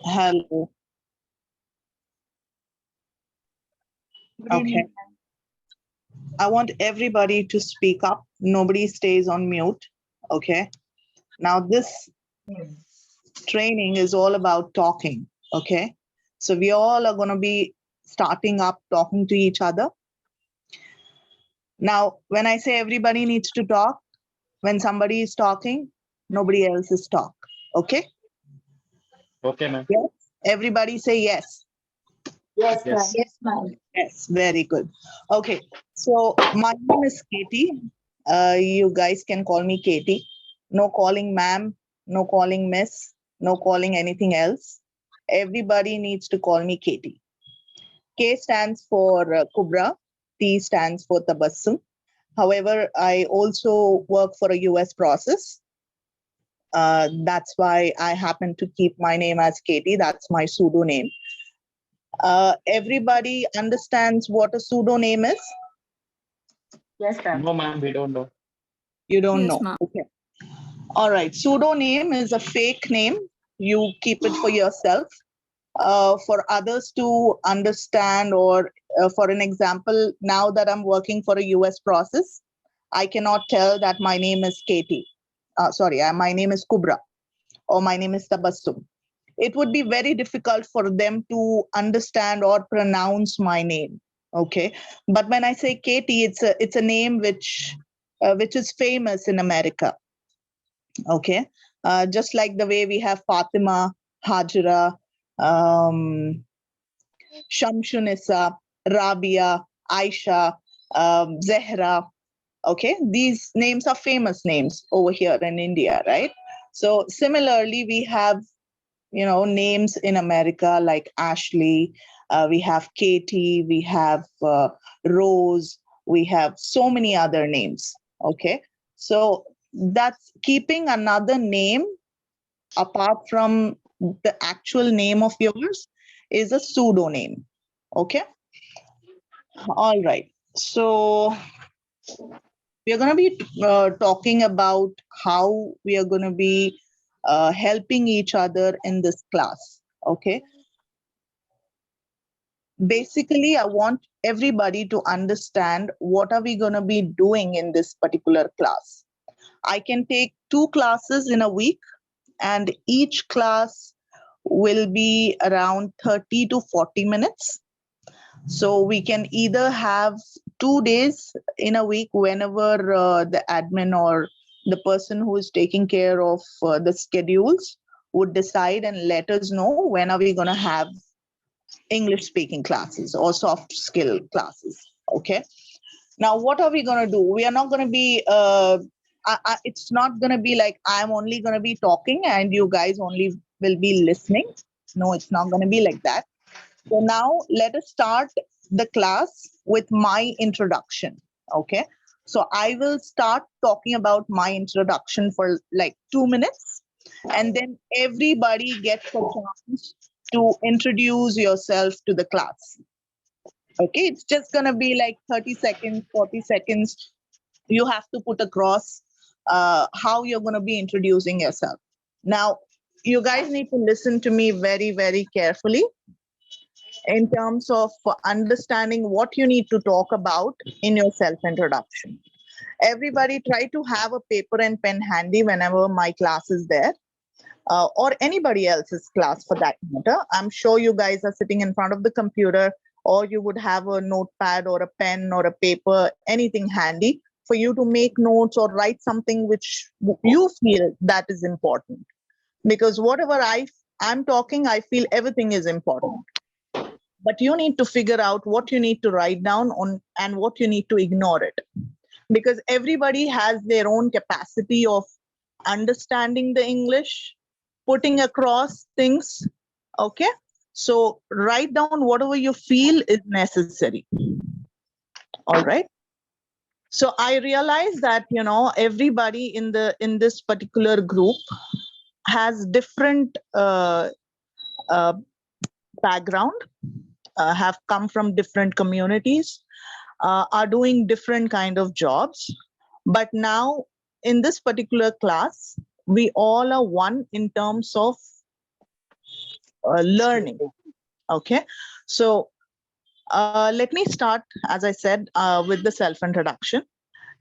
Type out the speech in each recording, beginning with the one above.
Hello. Good Okay. evening. I want everybody to speak up. Nobody stays on mute. Okay. Now, this training is all about talking. Okay. So, we all are going to be starting up talking to each other. Now, when I say everybody needs to talk, when somebody is talking, nobody else is talk. Okay. Okay, ma'am. Yes. Everybody say yes. Yes, ma'am. Yes. Yes, ma'am. Yes. Very good. Okay. So, my name is Katie. You guys can call me Katie. No calling ma'am, no calling miss, no calling anything else. Everybody needs to call me Katie. K stands for Kubra, T stands for Tabassum. However, I also work for a US process. That's why I happen to keep my name as Katie. That's my pseudo name. Everybody understands what a pseudo name is? Yes, ma'am. No, ma'am, we don't know. You don't Yes, know. ma'am. Okay. All right. Pseudo name is a fake name. You keep it for yourself. For others to understand, or for an example, now that I'm working for a US process, I cannot tell that my name is Katie. My name is Kubra or my name is Tabassum. It would be very difficult for them to understand or pronounce my name. Okay, but when I say Katie, it's a name which is famous in America. Okay, just like the way we have Fatima, Hajra, um, Shamshunisa, Rabia, Aisha, Zehra. Okay, these names are famous names over here in India, right? So similarly, we have names in America like Ashley, we have Katie, we have Rose, we have so many other names. Okay, so that's keeping another name apart from the actual name of yours is a pseudonym. Okay. All right. So we are going to be talking about how we are going to be helping each other in this class. Okay. Basically, I want everybody to understand what are we going to be doing in this particular class. I can take 2 classes in a week, and each class will be around 30 to 40 minutes. So we can either have 2 days in a week whenever the admin or the person who is taking care of the schedules would decide and let us know when are we going to have English speaking classes or soft skill classes. Okay. Now, what are we going to do? We are not going to be, it's not going to be like I'm only going to be talking and you guys only will be listening. No, it's not going to be like that. So now let us start the class with my introduction. Okay. So I will start talking about my introduction for like 2 minutes, and then everybody gets a chance to introduce yourself to the class. Okay. It's just going to be like 30 seconds, 40 seconds. You have to put across how you're going to be introducing yourself. Now, you guys need to listen to me very, very carefully in terms of understanding what you need to talk about in your self introduction. Everybody try to have a paper and pen handy whenever my class is there, or anybody else's class for that matter. I'm sure you guys are sitting in front of the computer, or you would have a notepad or a pen or a paper, anything handy for you to make notes or write something which you feel that is important. Because whatever I'm talking, I feel everything is important, but you need to figure out what you need to write down on and what you need to ignore it, because everybody has their own capacity of understanding the English, putting across things. Okay, so write down whatever you feel is necessary. All right. So I realize that everybody in this particular group has different uh, background, have come from different communities, are doing different kind of jobs. But now in this particular class, we all are one in terms of learning. Okay, so let me start, as I said, with the self-introduction.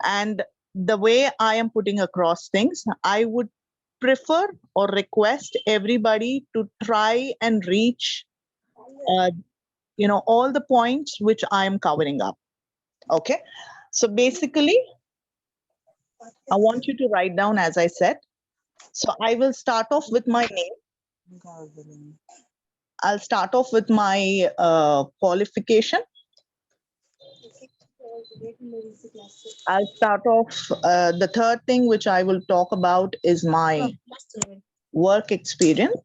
And the way I am putting across things, I would prefer or request everybody to try and reach, all the points which I am covering up. Okay, so basically, I want you to write down, as I said. So I will start off with my name. I'll start off with my qualification. I'll start off, the third thing which I will talk about is my work experience.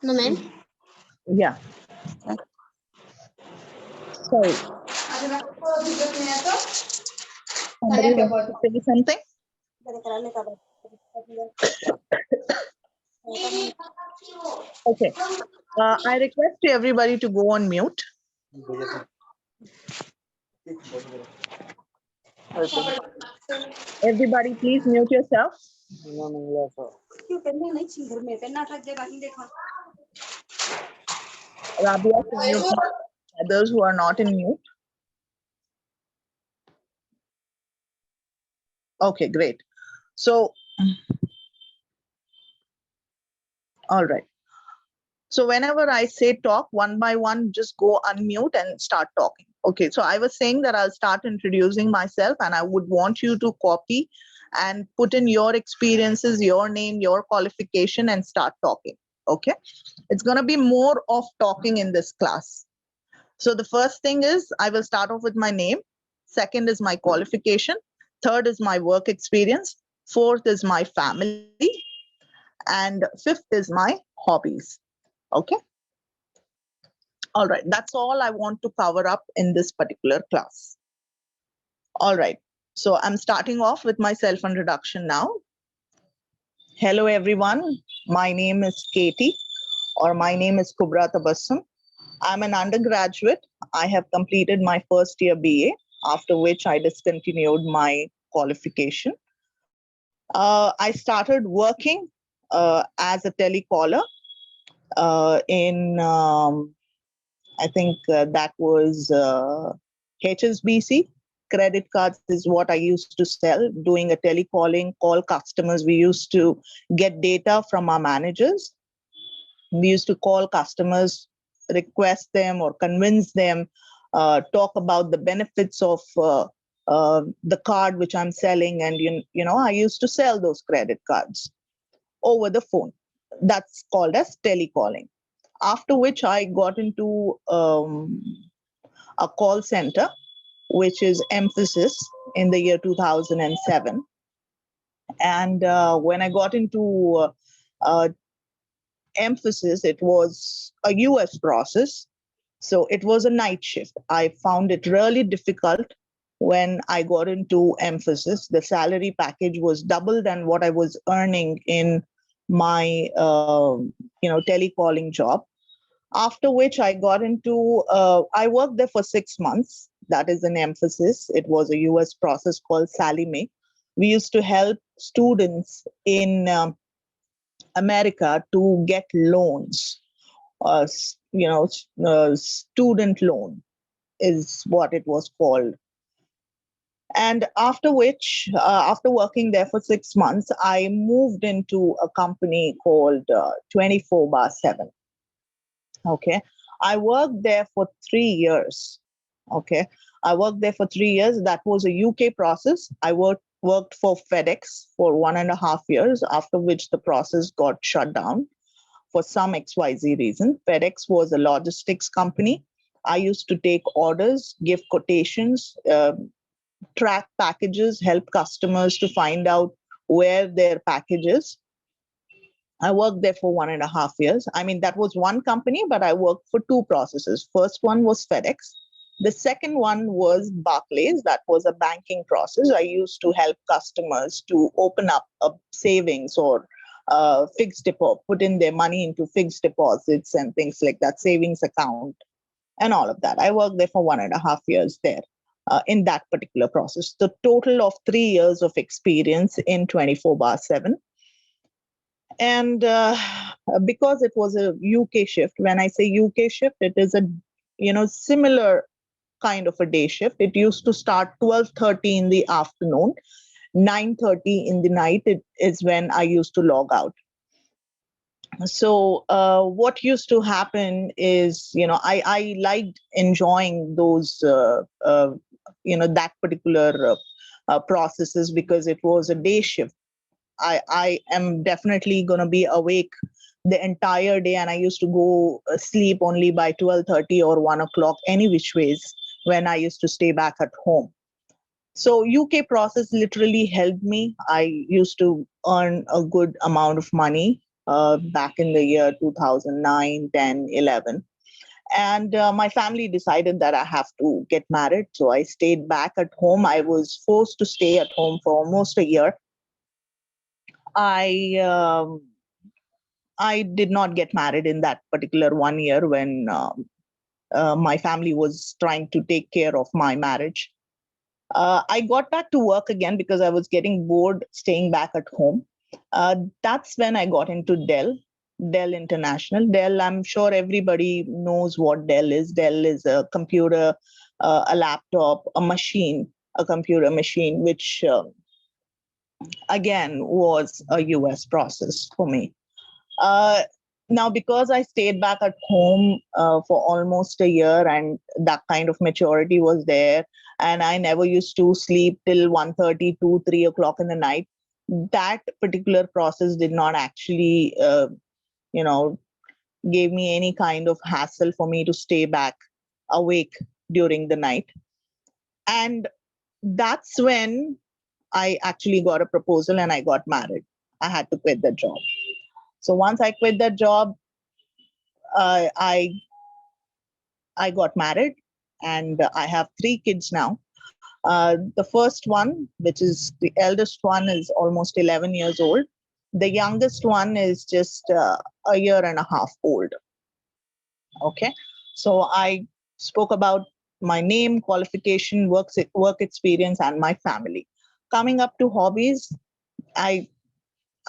No, ma'am. Yeah. Sorry. Somebody wants to say something? Okay. I request everybody to go on mute. Everybody, please mute yourself. Rabia, can you mute others who are not in mute? Okay, great. So, all right. So whenever I say talk one by one, just go unmute and start talking. Okay, so I was saying that I'll start introducing myself, and I would want you to copy and put in your experiences, your name, your qualification, and start talking. Okay, it's going to be more of talking in this class. So the first thing is I will start off with my name. Second is my qualification. Third is my work experience. Fourth is my family. And fifth is my hobbies. Okay. All right. That's all I want to cover up in this particular class. All right. So I'm starting off with my self-introduction now. Hello, everyone. My name is Katie, or my name is Kubra Tabassum. I'm an undergraduate. I have completed my first year BA, after which I discontinued my qualification. I started working as a telecaller in, I think that was HSBC. Credit cards is what I used to sell, doing a telecalling, call customers. We used to get data from our managers. We used to call customers, request them or convince them, talk about the benefits of the card which I'm selling. And, I used to sell those credit cards over the phone. That's called as telecalling. After which I got into a call center, which is Emphasis, in the year 2007. And when I got into Emphasis, it was a US process. So it was a night shift. I found it really difficult when I got into Emphasis. The salary package was double than what I was earning in my telecalling job. After which I got into, I worked there for 6 months. That is an Emphasis. It was a US process called Sally Mae. We used to help students in America to get loans. Student loan is what it was called. And after which, after working there for 6 months, I moved into a company called 24/7. Okay. I worked there for 3 years. Okay. I worked there for 3 years. That was a UK process. I worked for FedEx for 1.5 years, after which the process got shut down for some XYZ reason. FedEx was a logistics company. I used to take orders, give quotations, track packages, help customers to find out where their package is. I worked there for 1.5 years. I mean, that was one company, but I worked for 2 processes. First one was FedEx. The second one was Barclays. That was a banking process. I used to help customers to open up a savings or fixed deposit, put in their money into fixed deposits and things like that, savings account and all of that. I worked there for 1.5 years there in that particular process. The total of 3 years of experience in 24/7. And because it was a UK shift, when I say UK shift, it is a similar kind of a day shift. It used to start 12:30 in the afternoon, 9:30 in the night. It is when I used to log out. So what used to happen is, I liked enjoying those, that particular processes, because it was a day shift. I am definitely going to be awake the entire day, and I used to go sleep only by 12:30 or 1 o'clock, any which ways, when I used to stay back at home. So UK process literally helped me. I used to earn a good amount of money back in the year 2009, 10, 11. And my family decided that I have to get married. So I stayed back at home. I was forced to stay at home for almost a year. I I did not get married in that particular 1 year when my family was trying to take care of my marriage. I got back to work again because I was getting bored staying back at home. That's when I got into Dell International. Dell, I'm sure everybody knows what Dell is. Dell is a computer, a laptop, a machine, a computer machine, which again was a US process for me. Uh, Now, because I stayed back at home for almost a year, and that kind of maturity was there, and I never used to sleep till 1:30, 2, 3 o'clock in the night, that particular process did not actually, you know, gave me any kind of hassle for me to stay back awake during the night. And that's when I actually got a proposal and I got married. I had to quit the job. So once I quit that job, uh, I I got married, and I have 3 kids now. The first one, which is the eldest one, is almost 11 years old. The youngest one is just a year and a half old. Okay. So I spoke about my name, qualification, work experience, and my family. Coming up to hobbies, I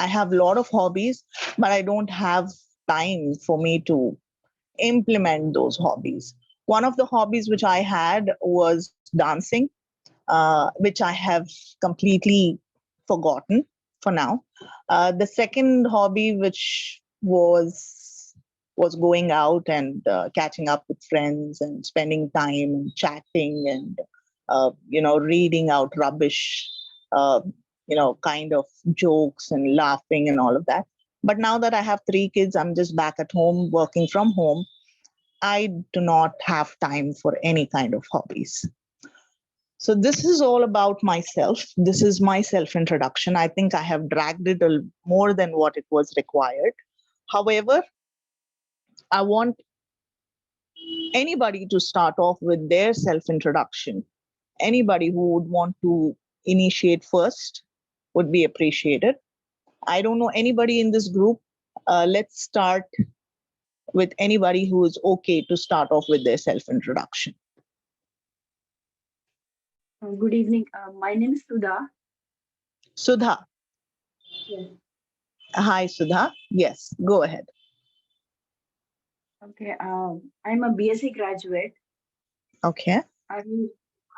I have a lot of hobbies, but I don't have time for me to implement those hobbies. One of the hobbies which I had was dancing, which I have completely forgotten for now. The second hobby, which was going out and catching up with friends and spending time and chatting and reading out rubbish, uh, kind of jokes and laughing and all of that. But now that I have 3 kids, I'm just back at home working from home. I do not have time for any kind of hobbies. So, this is all about myself. This is my self introduction. I think I have dragged it more than what it was required. However, I want anybody to start off with their self introduction. Anybody who would want to initiate first would be appreciated. I don't know anybody in this group. Let's start with anybody who is okay to start off with their self introduction. Good evening. My name is Sudha. Sudha. Yes. Hi, Sudha. Yes, go ahead. Okay. I'm a BSc graduate. Okay. I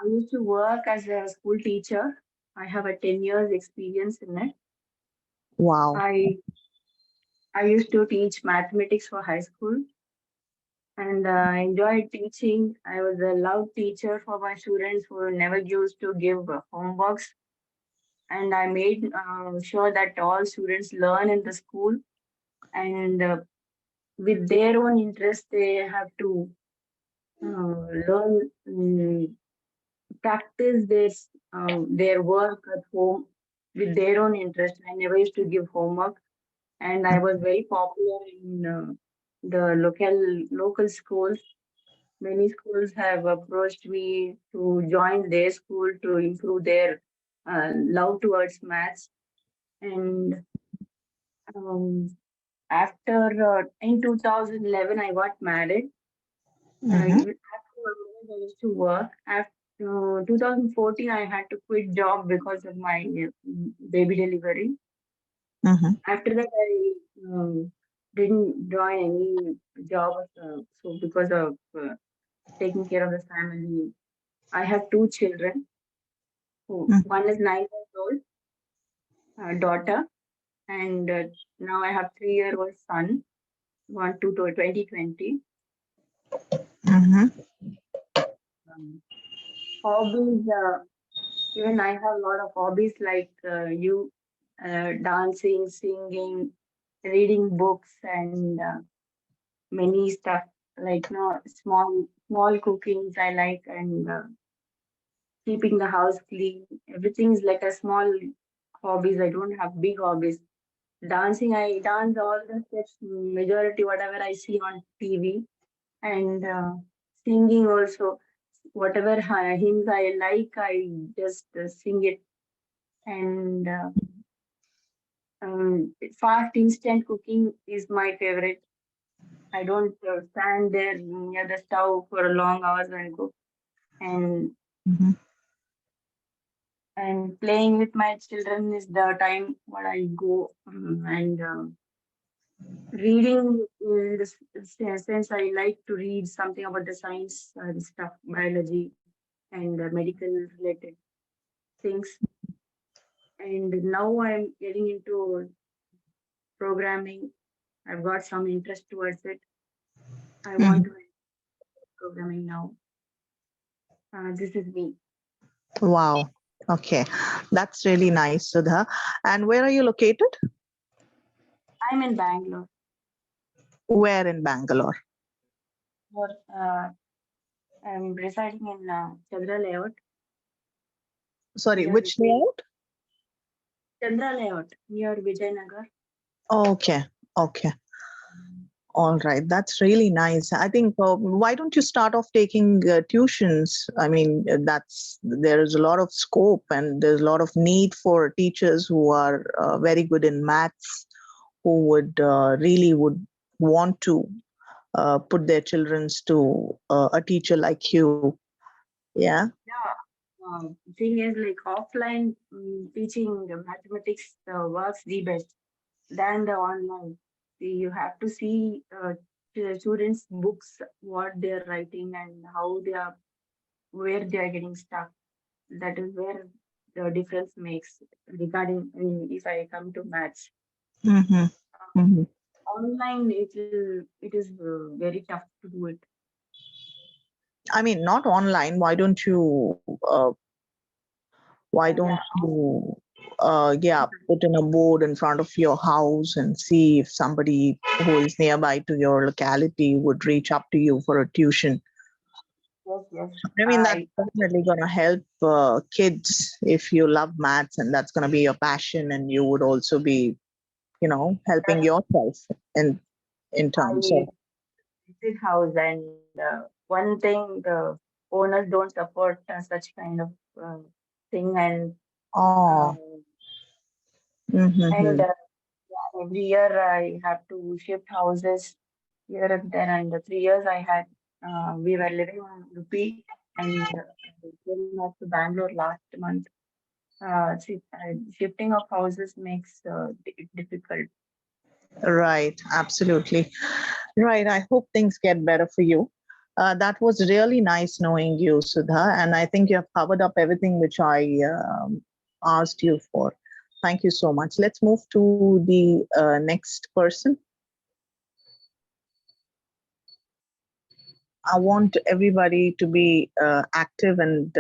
used to work as a school teacher. I have a 10 years experience in it. Wow. I I used to teach mathematics for high school, and I enjoyed teaching. I was a loud teacher for my students who never used to give homeworks, and I made sure that all students learn in the school, and with their own interest, they have to learn, practice their work at home with their own interest. I never used to give homework, and I was very popular in the local schools. Many schools have approached me to join their school to improve their love towards maths. And um, after in 2011, I got married. Mm-hmm. After marriage, I used to work. After 2014, I had to quit job because of my baby delivery. Mm-hmm. After that, I didn't join any job. So because of taking care of the family, I have two children. Who one is 9 years old, daughter, and now I have 3-year-old son, born to 2020. Mm-hmm. Um, hobbies, even I have a lot of hobbies like dancing, singing, reading books, and many stuff like no small cookings I like, and keeping the house clean. Everything is like a small hobbies. I don't have big hobbies. Dancing, I dance all the steps, majority whatever I see on TV, and singing also. Whatever hymns I like, I just sing it. And fast instant cooking is my favorite. I don't stand there near the stove for long hours and cook. And Mm-hmm. playing with my children is the time what I go. And reading in the sense I like to read something about the science stuff, biology and medical related things. And now I'm getting into programming. I've got some interest towards it. I want Mm-hmm. to programming now. This is me. Wow. Okay. That's really nice, Sudha. And where are you located? I'm in Bangalore. Where in Bangalore? Or, I'm residing in Chandra Layout, Sorry, near which layout? Chandra Layout, near Vijayanagar. Okay. Okay. All right. That's really nice. I think why don't you start off taking tuitions? I mean, there is a lot of scope and there's a lot of need for teachers who are very good in maths, who would really would want to put their childrens to a teacher like you. Yeah. Yeah. Thing is, like offline teaching the mathematics works the best than the online. See, you have to see the students' books, what they're writing and how they are, where they are getting stuck. That is where the difference makes regarding if I come to maths. Mm-hmm. Mm-hmm. Online, it is very tough to do it. I mean, not online. Why don't Yeah, you yeah, put in a board in front of your house and see if somebody who is nearby to your locality would reach up to you for a tuition. yes, yes. I mean, that's I definitely going to help kids if you love maths and that's going to be your passion, and you would also be, helping yourself in in terms I of. visit house, and one thing the owners don't support such kind of uh, thing, Oh. um, and Mm-hmm. yeah, every year I have to shift houses here and there. And the 3 years I had, we were living on Udupi, and I came back to Bangalore last month. Shifting of houses makes it difficult. Right, absolutely. Right. I hope things get better for you. That was really nice knowing you, Sudha. And I think you have covered up everything which I asked you for. Thank you so much. Let's move to the next person. I want everybody to be active and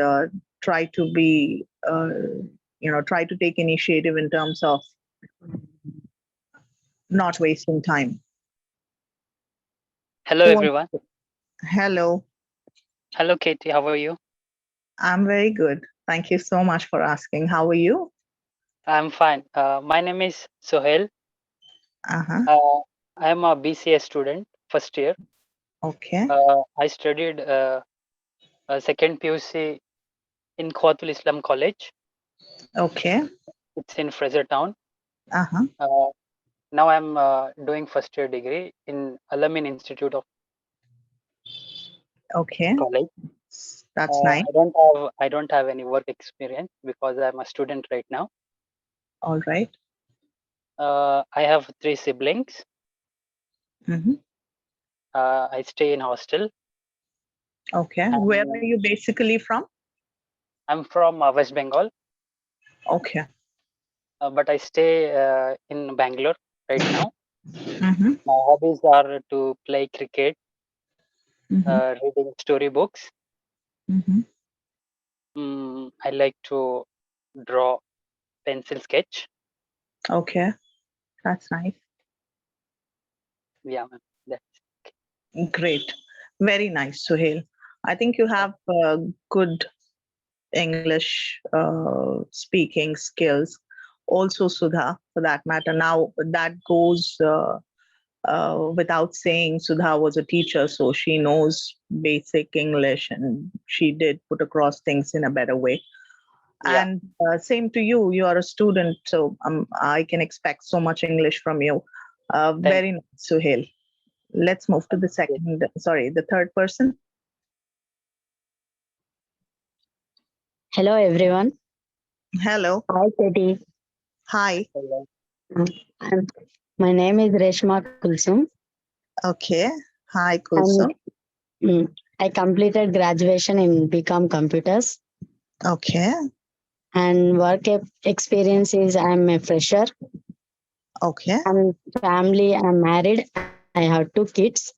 try to be, try to take initiative in terms of not wasting time. Hello, Who wants everyone. to- Hello. Hello, Katie. How are you? I'm very good. Thank you so much for asking. How are you? I'm fine. My name is Sohail. Uh-huh. I am a BCA student, first year. Okay. I studied second PUC in Khwatul Islam College. Okay. It's in Fraser Town. Uh-huh. Uh, Now I'm doing first year degree in Alamin Institute of Okay. College. That's nice. I don't have any work experience because I'm a student right now. All right. I have 3 siblings. Hmm. I stay in hostel. Okay. Where are And you basically from? I'm from West Bengal, Okay. but I stay in Bangalore right now. Mm-hmm. My hobbies are to play cricket, Mm-hmm. reading storybooks. Mm-hmm. I like to draw, pencil sketch. Okay. That's nice. Yeah, ma'am. That's Great. Very nice, Suhail. I think you have good English speaking skills. Also, Sudha, for that matter. Now, that goes without saying. Sudha was a teacher, so she knows basic English and she did put across things in a better way. yeah. And same to you. You are a student, so I can expect so much English from you. Thank Very nice, Suhail. Let's move to the you. the third person. Hello everyone. Hello. Hi Teddy. Hi. Hello. I'm, my name is Reshma Kulsum Okay. Hi, and Kulsum. I completed graduation in BCom Computers Okay. and experience is I'm a fresher. Okay. I'm family. I'm married. I have 2 kids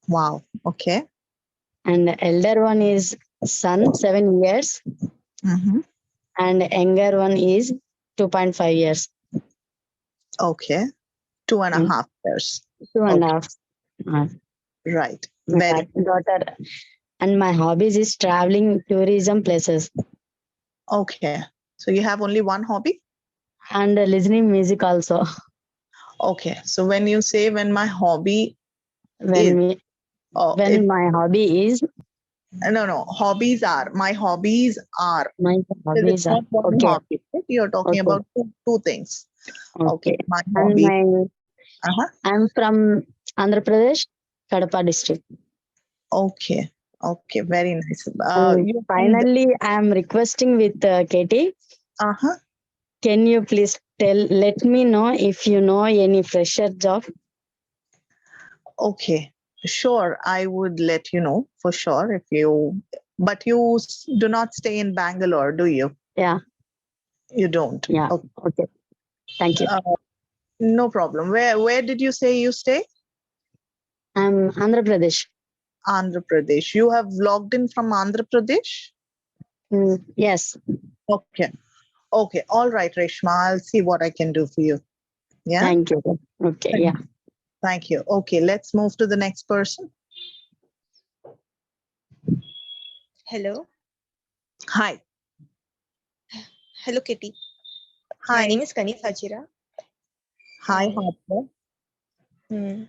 Wow. Okay. and the elder one is son 7 years Mm-hmm. and younger one is 2.5 years. Okay. 2.5 years. Two and a Okay. half. Uh, Right. my Very daughter and my hobbies is traveling tourism places okay. So you have only one hobby? and listening music also. Okay. So when my hobby is when we it when my hobby is no, hobbies are my hobbies are my because it's hobbies are not one okay, hobby, right? You're talking okay, about two things. Okay. okay. My And hobby. Uh-huh. I'm from Andhra Pradesh, Kadapa district. Okay. Okay. Very nice. And You can finally, I'm requesting with Katie. uh-huh. Can you please let me know if you know any fresher job? Okay, sure. I would let you know for sure if but do not stay in Bangalore, do you? Yeah, You don't. yeah. Okay. Okay. Thank you. No problem. Where did you say you stay? I'm Andhra Pradesh. Andhra Pradesh. You have logged in from Andhra Pradesh? Yes. Okay. Okay. All right, Reshma. I'll see what I can do for you. Yeah. Thank you. Okay. Yeah. Thank you. Okay, let's move to the next person. Hello. Hi. Hello, Kitty. My Hi. name is Kanif Hajira. Hi, Um, Harper. hmm,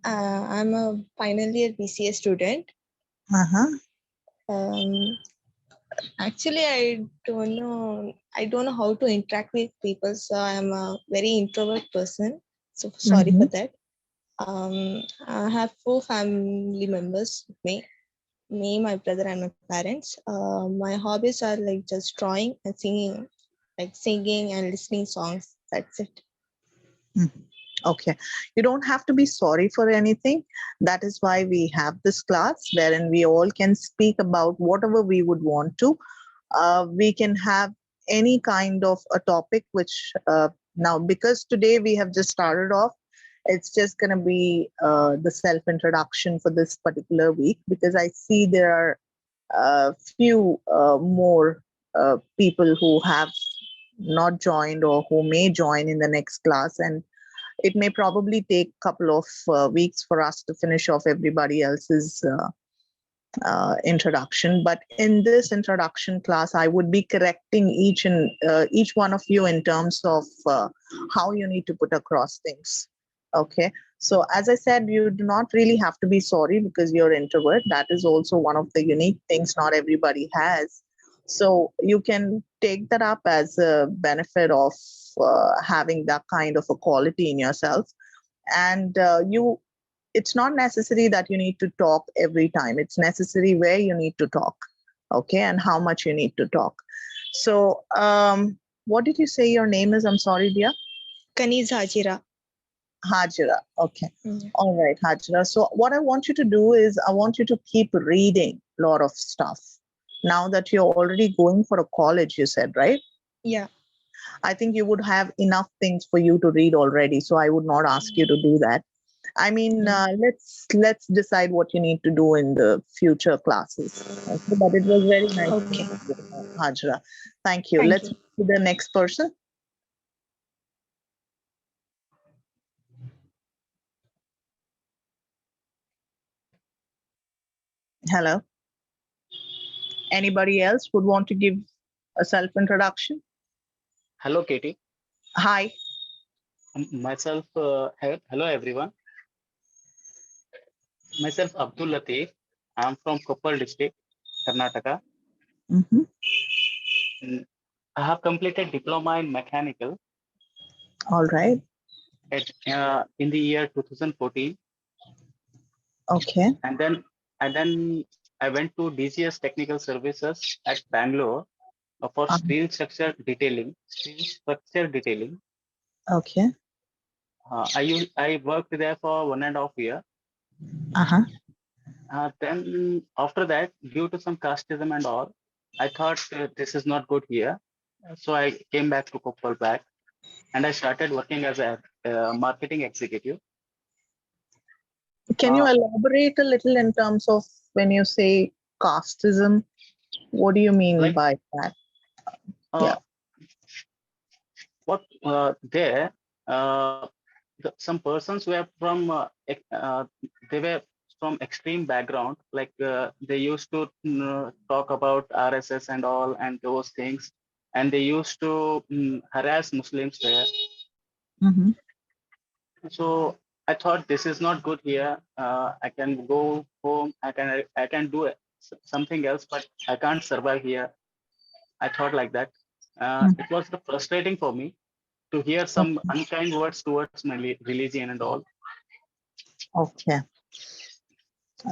I'm a final year BCA student. Uh-huh. Um, Actually, I don't know how to interact with people, so I'm a very introvert person. So sorry Mm-hmm. for that. I have 4 family members with me, my brother, and my parents. My hobbies are like just drawing and singing, like singing and listening songs. That's it. Mhm. Okay. You don't have to be sorry for anything. That is why we have this class wherein we all can speak about whatever we would want to. We can have any kind of a topic, which now, because today we have just started off, it's just going to be the self introduction for this particular week because I see there are few more people who have not joined or who may join in the next class, and it may probably take a couple of weeks for us to finish off everybody else's introduction. But in this introduction class, I would be correcting each one of you in terms of how you need to put across things. Okay. So as I said, you do not really have to be sorry because you're introvert. That is also one of the unique things not everybody has. So you can take that up as a benefit of having that kind of a quality in yourself. And it's not necessary that you need to talk every time. It's necessary where you need to talk, okay, and how much you need to talk. So what did you say your name is? I'm sorry, dear. Kaniz Hajira. Hajira. Okay. Mm. All right, Hajira. So what I want you to do is I want you to keep reading a lot of stuff. Now that you're already going for a college, you said, right? Yeah. I think you would have enough things for you to read already. So I would not ask you to do that. I mean, let's decide what you need to do in the future classes. Okay, but it was very nice, Okay. Hajra. Thank you. Thank Let's you. move to the next person. Hello. Anybody else would want to give a self introduction? Hello, Katie. Hi. Myself, hello everyone. Myself, Abdul Latif. I'm from Koppal district, Karnataka. Mm-hmm. I have completed diploma in mechanical All right. in the year 2014, Okay. and then I went to DCS Technical Services at Bangalore for Um, steel structure detailing. Steel structure detailing. okay. I worked there for 1.5 years. Uh-huh. Then after that, due to some casteism and all, I thought this is not good here. So I came back to Koppal back and I started working as a marketing executive. Can you Uh, elaborate a little in terms of when you say casteism? What do you mean like by that? uh, Yeah. what there, some persons were from they were from extreme background. Like they used to talk about RSS and all and those things, and they used to harass Muslims there. Mm-hmm. So I thought this is not good here. I can go home. I can do something else, but I can't survive here. I thought like that. It was frustrating for me to hear some unkind words towards my religion and all. Okay.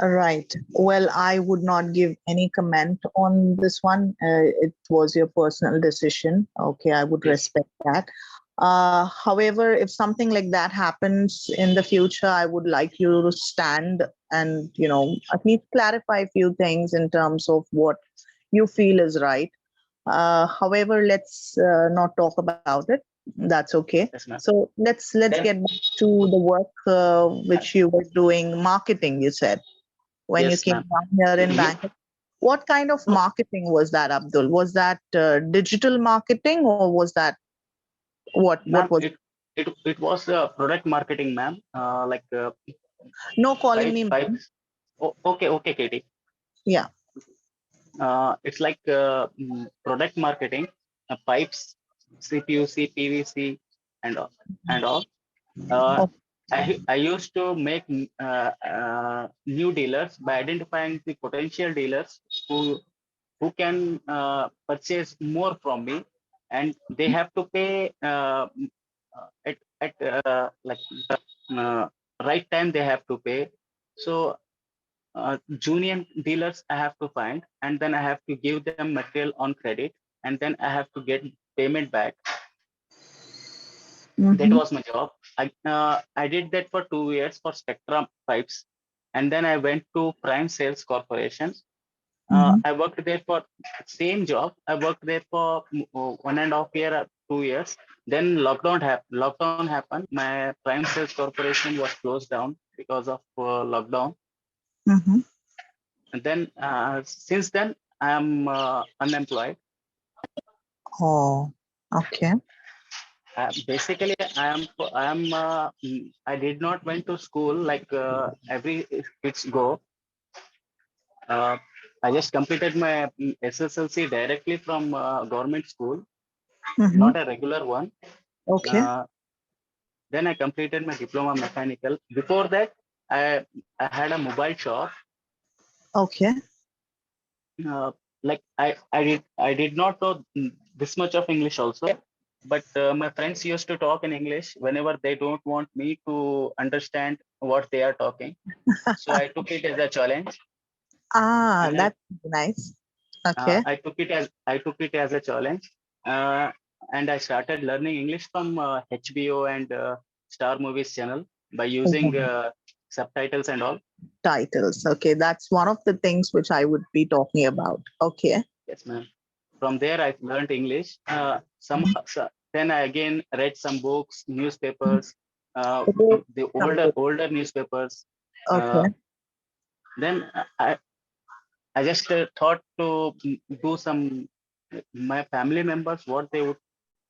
All right. Well, I would not give any comment on this one. It was your personal decision. Okay, I would Yes. respect that. However, if something like that happens in the future, I would like you to stand and, at least clarify a few things in terms of what you feel is right. However, let's not talk about it. That's okay. Yes, ma'am. So let's Then get back to the work which you were doing, marketing. You said when you yes, came ma'am. down here in Bangalore. What kind of marketing was that, Abdul? Was that digital marketing or was that what Ma'am, was? it was product marketing, ma'am. Like No calling me ma'am. pipes. Oh, okay, Katie. Yeah. It's like product marketing, pipes, CPUC, PVC, and all. Uh, Oh, I used to make new dealers by identifying the potential dealers who can purchase more from me, and they have to pay at like the right time they have to pay. So junior dealers I have to find, and then I have to give them material on credit, and then I have to get payment back. That mm-hmm. was my job. I did that for 2 years for Spectrum Pipes, and then I went to Prime Sales Corporation. Mm-hmm. I worked there for same job. I worked there for 1.5 year, 2 years. Then lockdown happened. My Prime Sales Corporation was closed down because of lockdown. Mm-hmm. And then since then I am unemployed. Oh, okay. Basically, I did not went to school like every kids go. Uh, I just completed my SSLC directly from government school, Mm-hmm. not a regular one. Okay. Uh, then I completed my diploma mechanical. Before that, I had a mobile shop. Okay. Uh, like I did not know this much of English also, but my friends used to talk in English whenever they don't want me to understand what they are talking. So I took it as a challenge, Ah, and that's nice. Okay. I took it as a challenge. Uh, and I started learning English from HBO and Star Movies channel by using subtitles and all. Titles. Okay, that's one of the things which I would be talking about. Okay. Yes, ma'am. From there, I learned English. Then I again read some books, newspapers, Oh, the older newspapers. okay. Uh, then I just thought to do some. My family members, what they would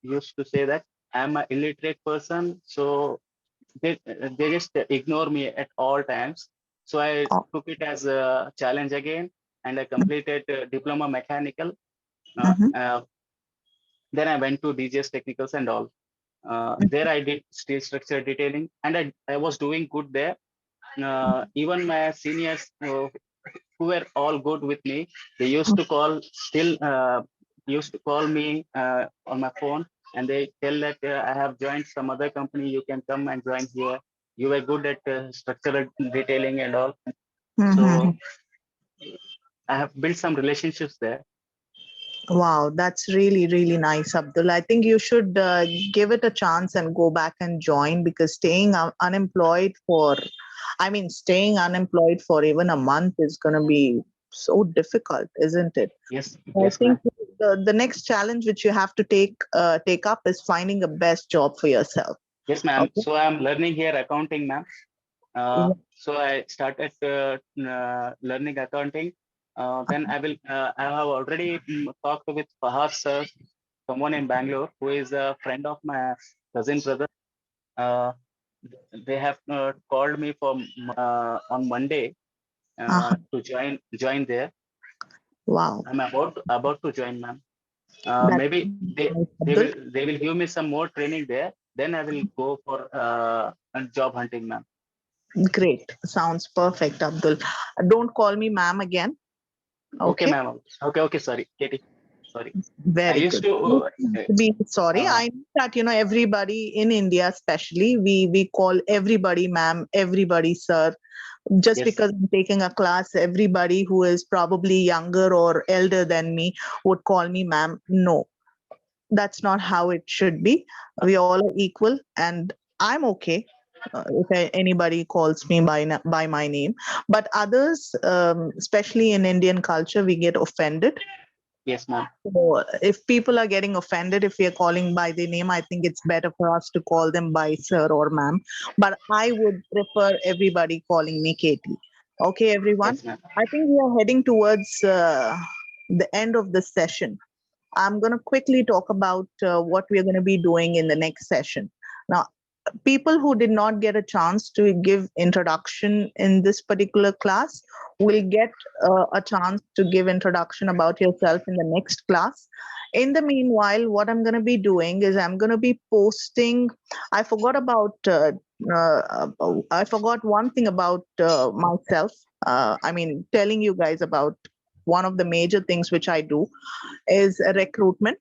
used to say that I'm an illiterate person, so they just ignore me at all times. So I Oh, took it as a challenge again, and I completed diploma mechanical. Uh, mhm. uh, then I went to DJs technicals and all. There I did steel structure detailing, and I was doing good there. Even my seniors who were all good with me, they used to call still used to call me on my phone, and they tell that I have joined some other company. You can come and join here. You were good at structural detailing and all. So Mhm. I have built some relationships there. Wow, that's really, really nice, Abdul. I think you should give it a chance and go back and join, because staying unemployed for, I mean, staying unemployed for even a month is going to be so difficult, isn't it? Yes, I yes, think ma'am. the next challenge which you have to take up is finding a best job for yourself. Yes, ma'am. Okay. So I'm learning here accounting, ma'am. So I started learning accounting. Then I have already talked with Fahad sir, someone in Bangalore who is a friend of my cousin brother. Uh, they have called me for on Monday Uh-huh. to join there. Wow, I'm about to join, ma'am. that's Maybe nice, Abdul. they will give me some more training there. Then I will go for job hunting, ma'am. Great, sounds perfect, Abdul. Don't call me ma'am again. Okay, Okay. ma'am. Okay. Sorry, Katie. Sorry. I Very used good. to. You don't have to be sorry. Uh, I know that everybody in India, especially, we call everybody ma'am, everybody sir. Just yes, because I'm taking a class, everybody who is probably younger or elder than me would call me ma'am. No, that's not how it should be. We all are equal, and I'm okay if anybody calls me by my name. But others, especially in Indian culture, we get offended. yes, ma'am. So if people are getting offended if we are calling by their name, I think it's better for us to call them by sir or ma'am. But I would prefer everybody calling me Katie. Okay, everyone. Yes, ma'am. I think we are heading towards the end of the session. I'm going to quickly talk about what we're going to be doing in the next session. Now, people who did not get a chance to give introduction in this particular class will get a chance to give introduction about yourself in the next class. In the meanwhile, what I'm going to be doing is I'm going to be posting. I forgot about. I forgot one thing about myself. I mean, telling you guys about one of the major things which I do is recruitment.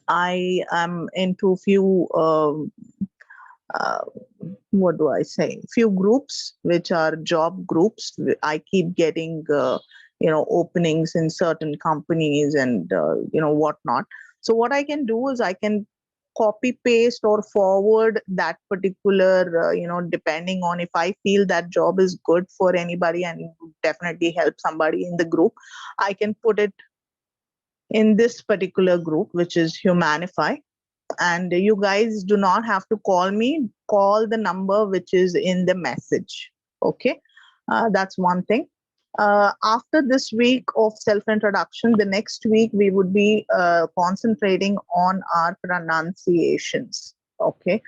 I am into few uh, what do I say? Few groups which are job groups. I keep getting openings in certain companies and whatnot. So what I can do is I can copy paste or forward that particular depending on if I feel that job is good for anybody and definitely help somebody in the group, I can put it in this particular group, which is Humanify. And you guys do not have to call me, call the number which is in the message. Okay. That's one thing. After this week of self introduction, the next week we would be concentrating on our pronunciations. Okay.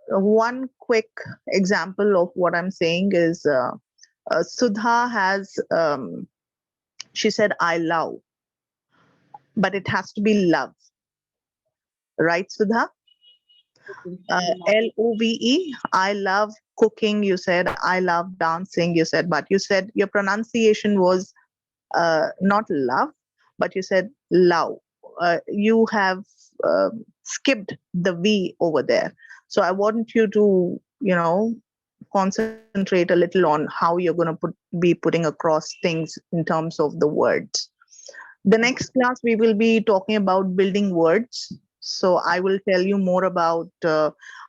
One quick example of what I'm saying is Sudha has, she said, I love, but it has to be love, right, Sudha? Love. I love cooking. You said I love dancing. You said, but you said your pronunciation was not love, but you said love. You have skipped the V over there. So I want you to, concentrate a little on how you're going to be putting across things in terms of the words. The next class, we will be talking about building words. So I will tell you more about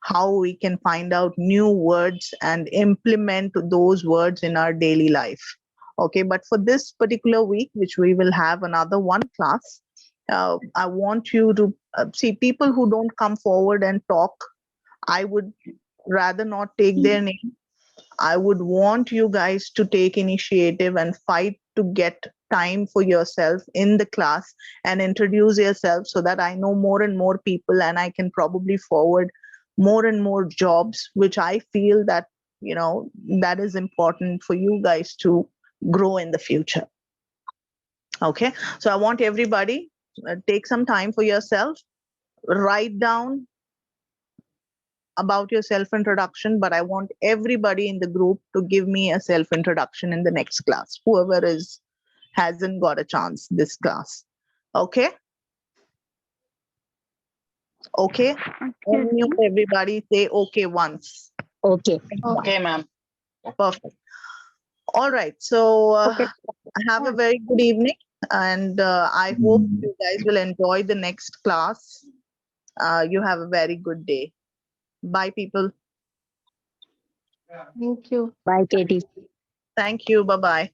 how we can find out new words and implement those words in our daily life. Okay, but for this particular week, which we will have another one class, I want you to see people who don't come forward and talk. I would rather not take their name. I would want you guys to take initiative and fight to get time for yourself in the class and introduce yourself so that I know more and more people and I can probably forward more and more jobs, which I feel that, that is important for you guys to grow in the future. Okay. So I want everybody take some time for yourself, write down about your self introduction, but I want everybody in the group to give me a self introduction in the next class, whoever hasn't got a chance this class. Okay. Okay. Unmute everybody, say okay once. Okay. Okay, ma'am. Perfect. All right. So Okay. have a very good evening, and I hope you guys will enjoy the next class. You have a very good day. Bye, people. Thank you. Bye, Katie. Thank you. Bye bye.